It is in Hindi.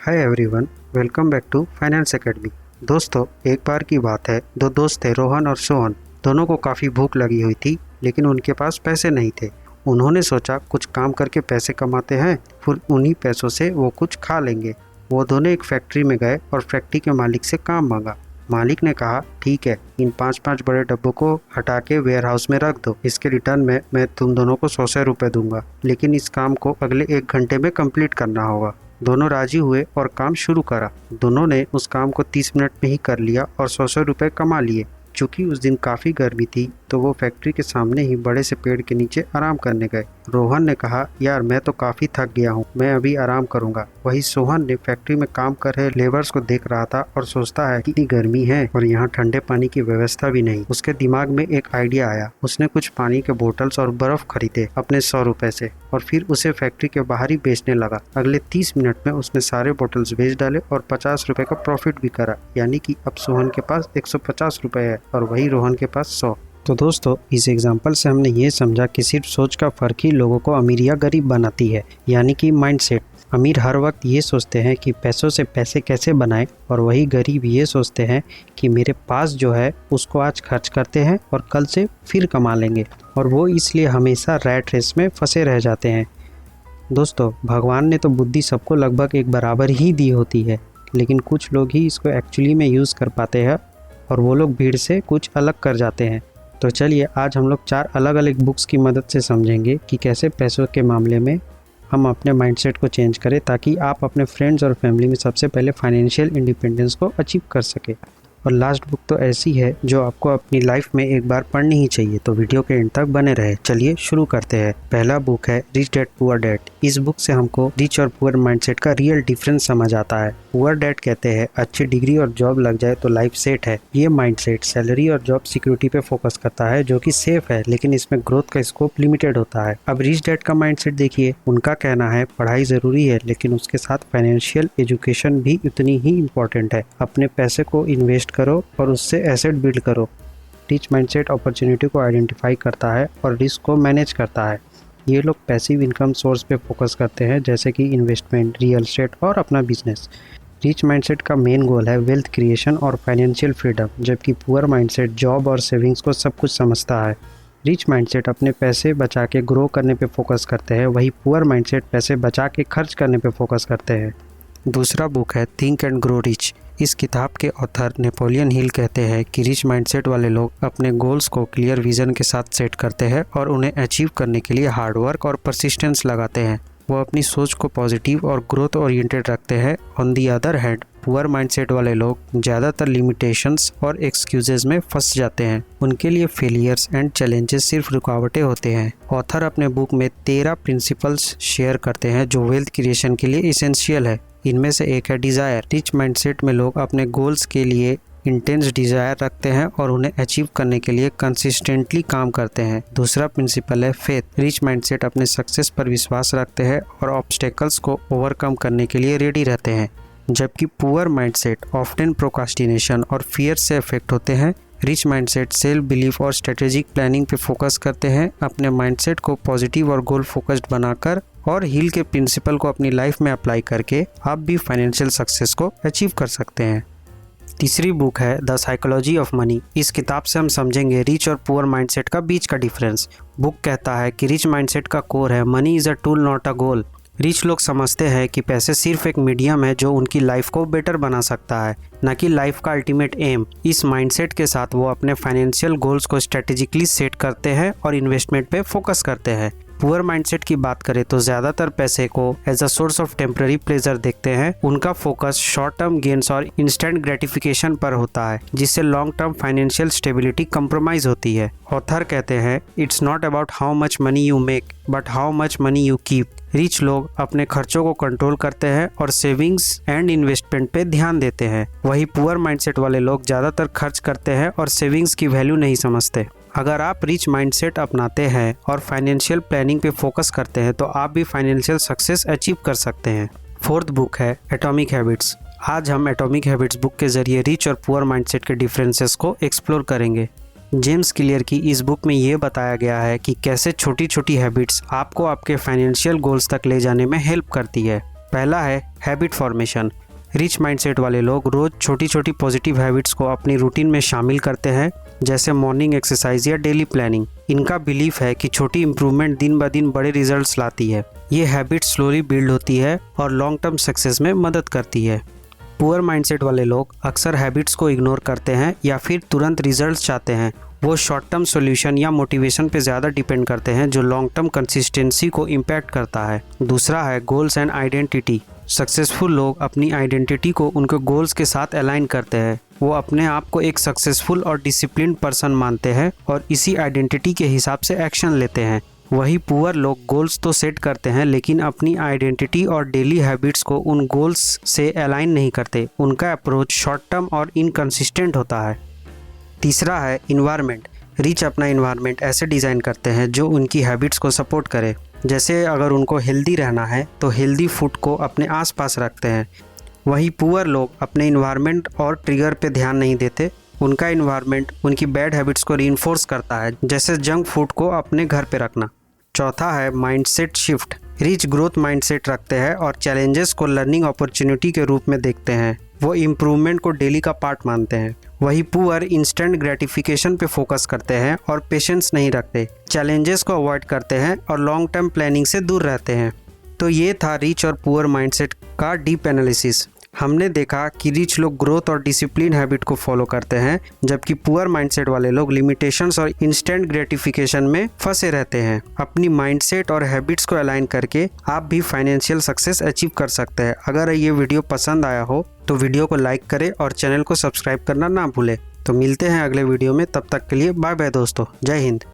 Hi everyone, welcome back to finance academy. दोस्तों, एक बार की बात है, दो दोस्त थे, रोहन और सोहन। दोनों को काफ़ी भूख लगी हुई थी, लेकिन उनके पास पैसे नहीं थे। उन्होंने सोचा कुछ काम करके पैसे कमाते हैं, फिर उन्हीं पैसों से वो कुछ खा लेंगे। वो दोनों एक फैक्ट्री में गए और फैक्ट्री के मालिक से काम मांगा। मालिक ने कहा, ठीक है, इन 5-5 बड़े डब्बों को हटा के वेयर हाउस में रख दो। इसके रिटर्न में मैं तुम दोनों को 100 रुपये दूंगा, लेकिन इस काम को अगले 1 घंटे में कंप्लीट करना होगा। दोनों राजी हुए और काम शुरू करा। दोनों ने उस काम को 30 मिनट में ही कर लिया और 100 रुपये कमा लिए। चूँकि उस दिन काफ़ी गर्मी थी, तो वो फैक्ट्री के सामने ही बड़े से पेड़ के नीचे आराम करने गए। रोहन ने कहा, यार मैं तो काफ़ी थक गया हूँ, मैं अभी आराम करूँगा। वही सोहन ने फैक्ट्री में काम कर रहे लेबर्स को देख रहा था और सोचता है कि इतनी गर्मी है और यहाँ ठंडे पानी की व्यवस्था भी नहीं। उसके दिमाग में एक आइडिया आया। उसने कुछ पानी के बोतल्स और बर्फ खरीदे अपने 100 रुपये से और फिर उसे फैक्ट्री के बाहर ही बेचने लगा। अगले 30 मिनट में उसने सारे बोतल्स बेच डाले और 50 रुपये का प्रॉफिट भी करा। यानी कि अब सोहन के पास 150 रुपये है और वही रोहन के पास 100। तो दोस्तों, इस एग्जाम्पल से हमने ये समझा कि सिर्फ सोच का फ़र्क ही लोगों को अमीर या गरीब बनाती है, यानी कि माइंडसेट। अमीर हर वक्त ये सोचते हैं कि पैसों से पैसे कैसे बनाएं, और वही गरीब ये सोचते हैं कि मेरे पास जो है उसको आज खर्च करते हैं और कल से फिर कमा लेंगे, और वो इसलिए हमेशा रैट रेस में फंसे रह जाते हैं। दोस्तों, भगवान ने तो बुद्धि सबको लगभग एक बराबर ही दी होती है, लेकिन कुछ लोग ही इसको एक्चुअली में यूज़ कर पाते हैं और वो लोग भीड़ से कुछ अलग कर जाते हैं। तो चलिए आज हम लोग 4 अलग अलग बुक्स की मदद से समझेंगे कि कैसे पैसों के मामले में हम अपने माइंडसेट को चेंज करें, ताकि आप अपने फ्रेंड्स और फैमिली में सबसे पहले फाइनेंशियल इंडिपेंडेंस को अचीव कर सके। और लास्ट बुक तो ऐसी है जो आपको अपनी लाइफ में एक बार पढ़नी ही चाहिए, तो वीडियो के एंड तक बने रहे। चलिए शुरू करते हैं। पहला बुक है रिच डैड पुअर डैड। इस बुक से हमको रिच और पुअर माइंडसेट का रियल डिफरेंस समझ आता है। पुअर डैड कहते हैं अच्छी डिग्री और जॉब लग जाए तो लाइफ सेट है। ये माइंडसेट सैलरी और जॉब सिक्योरिटी पे फोकस करता है, जो कि सेफ है, लेकिन इसमें ग्रोथ का स्कोप लिमिटेड होता है। अब रिच डैड का माइंडसेट देखिए। उनका कहना है पढ़ाई जरूरी है, लेकिन उसके साथ फाइनेंशियल एजुकेशन भी उतनी ही इम्पोर्टेंट है। अपने पैसे को इन्वेस्ट करो और उससे एसेट बिल्ड करो। रिच माइंडसेट अपॉर्चुनिटी को आइडेंटिफाई करता है और रिस्क को मैनेज करता है। ये लोग पैसिव इनकम सोर्स पे फोकस करते हैं, जैसे कि इन्वेस्टमेंट, रियल एस्टेट और अपना बिजनेस। रिच माइंडसेट का मेन गोल है वेल्थ क्रिएशन और फाइनेंशियल फ्रीडम, जबकि पुअर माइंडसेट जॉब और सेविंग्स को सब कुछ समझता है। रिच माइंडसेट अपने पैसे बचा के ग्रो करने पे फोकस करते हैं, वही पुअर माइंडसेट पैसे बचा के खर्च करने पे फोकस करते हैं। दूसरा बुक है थिंक एंड ग्रो रिच। इस किताब के ऑथर नेपोलियन हिल कहते हैं कि रिच माइंडसेट वाले लोग अपने गोल्स को क्लियर विजन के साथ सेट करते हैं और उन्हें अचीव करने के लिए हार्डवर्क और परसिस्टेंस लगाते हैं। वो अपनी सोच को पॉजिटिव और ग्रोथ ओरिएंटेड रखते हैं। On the other hand, poor mindset वाले लोग ज़्यादातर लिमिटेशंस और एक्सक्यूजेज में फंस जाते हैं। उनके लिए फेलियर्स एंड चैलेंजेस सिर्फ रुकावटें होते हैं। ऑथर अपने बुक में 13 प्रिंसिपल्स शेयर करते हैं जो वेल्थ क्रिएशन के लिए इसेंशियल है। इनमें से एक है डिज़ायर। रिच माइंडसेट में लोग अपने गोल्स के लिए इंटेंस डिज़ायर रखते हैं और उन्हें अचीव करने के लिए कंसिस्टेंटली काम करते हैं। दूसरा प्रिंसिपल है फेथ। रिच माइंडसेट अपने सक्सेस पर विश्वास रखते हैं और ऑब्स्टेकल्स को ओवरकम करने के लिए रेडी रहते हैं, जबकि पुअर माइंडसेट ऑफ्टन प्रोक्रास्टिनेशन और फियर से अफेक्ट होते हैं। रिच माइंडसेट सेल्फ बिलीफ और स्ट्रेटेजिक प्लानिंग पे फोकस करते हैं। अपने माइंडसेट को पॉजिटिव और गोल फोकस्ड बनाकर और हिल के प्रिंसिपल को अपनी लाइफ में अप्लाई करके आप भी फाइनेंशियल सक्सेस को अचीव कर सकते हैं। तीसरी बुक है द साइकोलॉजी ऑफ मनी। इस किताब से हम समझेंगे रिच और पुअर माइंडसेट का बीच का डिफरेंस। बुक कहता है कि रिच माइंडसेट का कोर है money is a tool not a goal. Rich लोग समझते हैं कि पैसे सिर्फ एक मीडियम है जो उनकी लाइफ को बेटर बना सकता है, न कि लाइफ का अल्टीमेट एम। इस माइंडसेट के साथ वो अपने फाइनेंशियल गोल्स को स्ट्रेटेजिकली सेट करते हैं और इन्वेस्टमेंट पे फोकस करते हैं। पुअर माइंडसेट की बात करें तो ज़्यादातर पैसे को as a source of temporary pleasure देखते हैं। उनका फोकस शॉर्ट टर्म गेन्स और इंस्टेंट ग्रेटिफिकेशन पर होता है, जिससे long term financial stability compromise होती है। ऑथर कहते हैं it's not about how much money you make but how much money you keep. Rich लोग अपने खर्चों को कंट्रोल करते हैं और सेविंग्स एंड इन्वेस्टमेंट पे ध्यान देते हैं। वही पुअर माइंडसेट वाले लोग ज़्यादातर खर्च करते हैं और सेविंग्स की वैल्यू नहीं समझते। अगर आप रिच माइंडसेट अपनाते हैं और फाइनेंशियल प्लानिंग पे फोकस करते हैं तो आप भी फाइनेंशियल सक्सेस अचीव कर सकते हैं। फोर्थ बुक है एटॉमिक हैबिट्स। आज हम एटॉमिक हैबिट्स बुक के जरिए रिच और पुअर माइंडसेट के डिफरेंसेस को एक्सप्लोर करेंगे। जेम्स क्लियर की इस बुक में ये बताया गया है कि कैसे छोटी छोटी हैबिट्स आपको आपके फाइनेंशियल गोल्स तक ले जाने में हेल्प करती है। पहला है हैबिट फॉर्मेशन। रिच माइंडसेट वाले लोग रोज छोटी छोटी पॉजिटिव हैबिट्स को अपनी रूटीन में शामिल करते हैं, जैसे मॉर्निंग एक्सरसाइज या डेली प्लानिंग। इनका बिलीफ है कि छोटी इंप्रूवमेंट दिन ब दिन बड़े रिजल्ट्स लाती है। ये हैबिट स्लोली बिल्ड होती है और लॉन्ग टर्म सक्सेस में मदद करती है। पुअर माइंडसेट वाले लोग अक्सर हैबिट्स को इग्नोर करते हैं या फिर तुरंत रिजल्ट्स चाहते हैं। वो शॉर्ट टर्म सॉल्यूशन या मोटिवेशन पे ज़्यादा डिपेंड करते हैं, जो लॉन्ग टर्म कंसिस्टेंसी को इम्पैक्ट करता है। दूसरा है गोल्स एंड आइडेंटिटी। सक्सेसफुल लोग अपनी आइडेंटिटी को उनके गोल्स के साथ अलाइन करते हैं। वो अपने आप को एक सक्सेसफुल और डिसिप्लिन पर्सन मानते हैं और इसी आइडेंटिटी के हिसाब से एक्शन लेते हैं। वही पुअर लोग गोल्स तो सेट करते हैं, लेकिन अपनी आइडेंटिटी और डेली हैबिट्स को उन गोल्स से अलाइन नहीं करते। उनका अप्रोच शॉर्ट टर्म और इनकंसिस्टेंट होता है। तीसरा है इन्वायरमेंट। रिच अपना इन्वायरमेंट ऐसे डिज़ाइन करते हैं जो उनकी हैबिट्स को सपोर्ट करे। जैसे अगर उनको हेल्दी रहना है तो हेल्दी फूड को अपने आसपास रखते हैं। वही पुअर लोग अपने इन्वायरमेंट और ट्रिगर पे ध्यान नहीं देते। उनका इन्वायरमेंट उनकी बैड हैबिट्स को रीइंफोर्स करता है, जैसे जंक फूड को अपने घर पे रखना। चौथा है mindset shift. Rich growth mindset रखते हैं और चैलेंजेस को लर्निंग अपॉर्चुनिटी के रूप में देखते हैं। वो इम्प्रूवमेंट को डेली का पार्ट मानते हैं। वही पुअर इंस्टेंट ग्रेटिफिकेशन पे फोकस करते हैं और पेशेंस नहीं रखते। चैलेंजेस को अवॉइड करते हैं और लॉन्ग टर्म प्लानिंग से दूर रहते हैं। तो ये था रिच और पुअर माइंडसेट का डीप एनालिसिस। हमने देखा कि रिच लोग ग्रोथ और डिसिप्लिन हैबिट को फॉलो करते हैं, जबकि पुअर माइंडसेट वाले लोग लिमिटेशंस और इंस्टेंट ग्रेटिफिकेशन में फंसे रहते हैं। अपनी माइंडसेट और हैबिट्स को अलाइन करके आप भी फाइनेंशियल सक्सेस अचीव कर सकते हैं। अगर ये वीडियो पसंद आया हो तो वीडियो को लाइक करें और चैनल को सब्सक्राइब करना ना भूलें। तो मिलते हैं अगले वीडियो में, तब तक के लिए बाय बाय दोस्तों। जय हिंद।